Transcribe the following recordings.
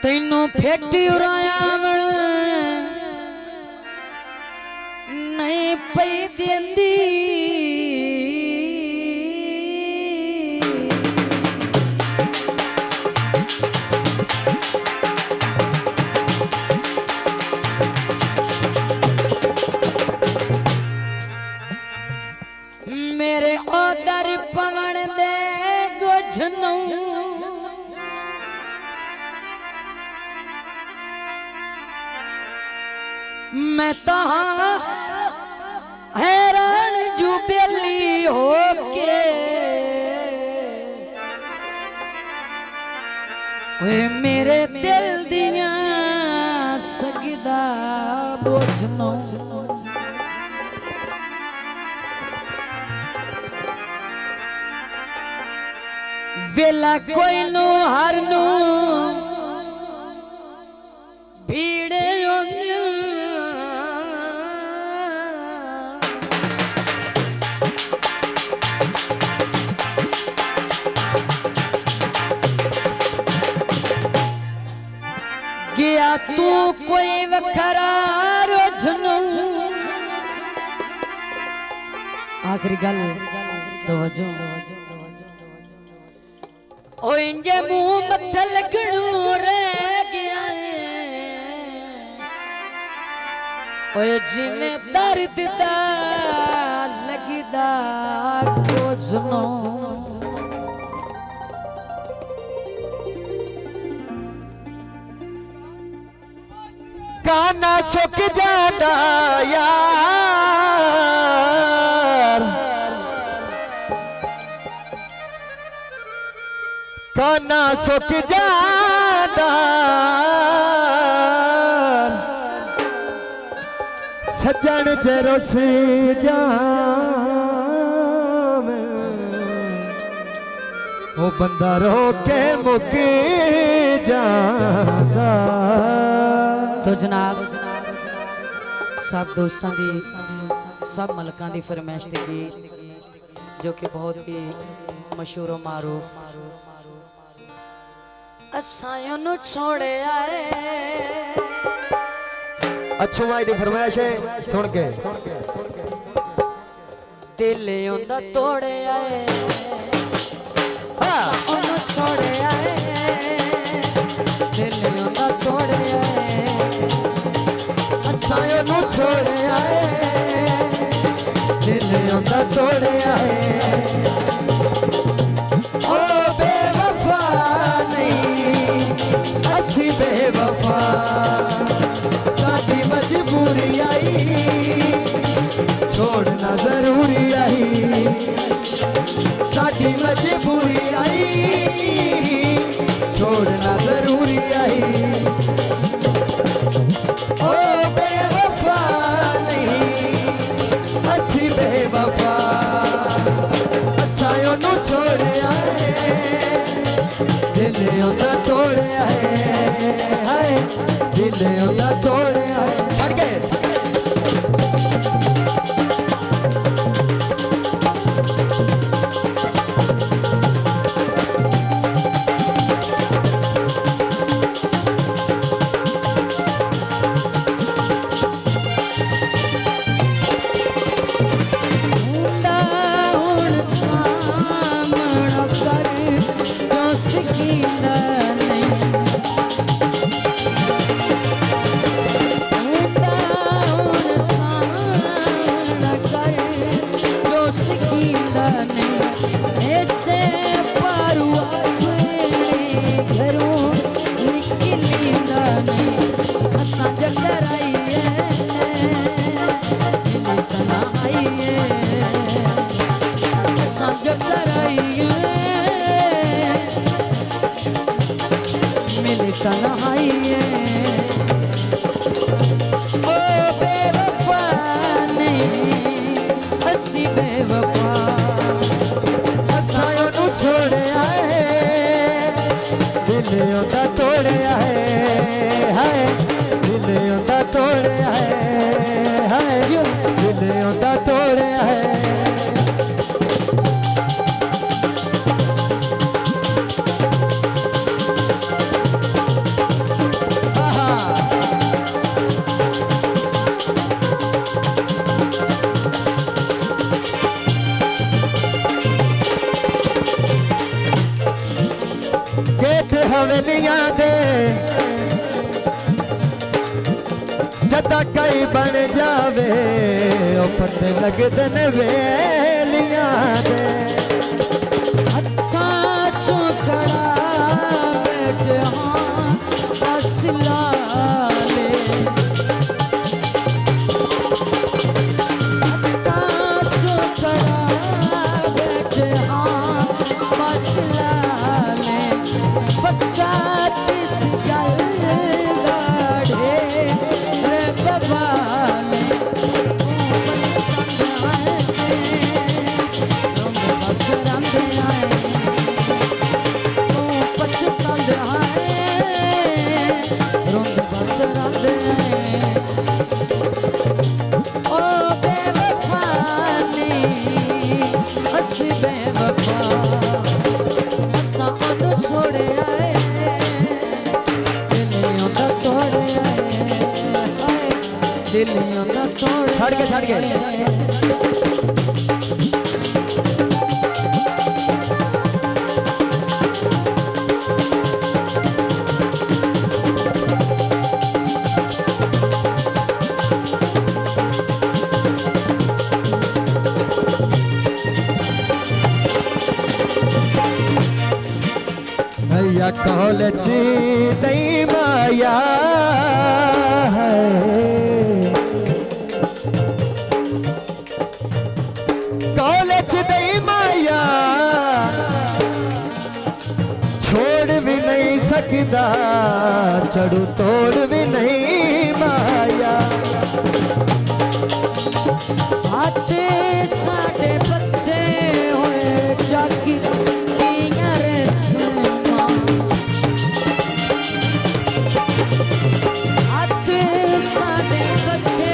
तेनू फेटी उरायावण नहीं पई देंदी मेरे ओदर पवन दे गोझनू मैं तो हैरान जू बेली होके वे मेरे दिल दिया सगदा बोझनो वेला कोई नो हर नो भीड़े गया तू कोई वखरा रोजनू आखिरी गल तवज्जो ओ इंजे मुंह मथ लगणू रह गया ओए जिमें दर्द दा लगदा कोजनो काना सुख जादा यार काना सुख जादा सज्जन जरो से जावे ओ बंदा रो के मुक जादा। तो जनाब सब दोस्तों की सब मलकों की फरमाइश के गीत जो कि बहुत ही मशहूर और मारूफ असायों नु छोड़े आए अच्छो माई दी फरमाइश है सुन के दिल उंदा तोड़े आए असायों नु छोड़े आए दिल उंदा तोड़े आए सायों नु छोड़े आए दिल उंदा तोड़े आए ओ बेवफा नहीं असी बेवफा साडी मजबूरी आई छोड़ना जरूरी आई साडी मजबूरी आई छोड़ना जरूरी आई ओ बेवफा नहीं असी बेवफा असायों नु छोड़े आए दिल उंदा तोड़े आए हाय दिल उंदा तोड़े आए छड़ के तन्हाई ओ बेवफा नहीं असी बेवफा असायों नु छोड़े आए दिल उंदा तोड़े आए हाय दिल उंदा तोड़े आए हाय दिल उंदा तोड़े आए हवेलियां दे जदा कई बन जावे ओ पत्ते लगदे ने वेलियां दे हत्था चौकड़ा बैठे हाँ असला ले हत्था चौकड़ा बैठे हाँ असला ले फकात इस गल गाढ़े रे बाबा ले बस रंग आए पछतांद आए रंग बस रंग आए ओ बेवफा ने हस बेवफा असा ओनु छोड़े आए दिलियों दा तोड़े आए दिलियों दा तोड़े छड़ के भैया कॉलेज नहीं माया है कॉलेज नहीं माया छोड़ भी नहीं सकता चढ़ू तोड़ भी नहीं माया आते साढ़े बत्ते होए जागी दियां रस्मां आते साढ़े बत्ते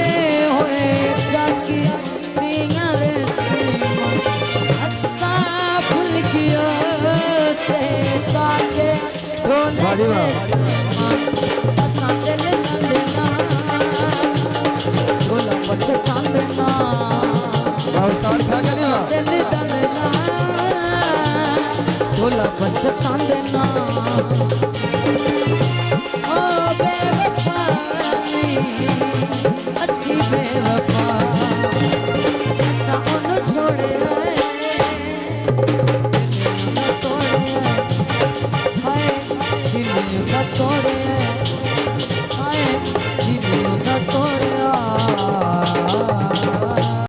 होए जागी दियां रस्मां असा भूल गया से जाके रोले रस्मां असा दिल न देना भोला पछतांदना उस्ताद क्या करेगा दिल दलना भोला पछतांदना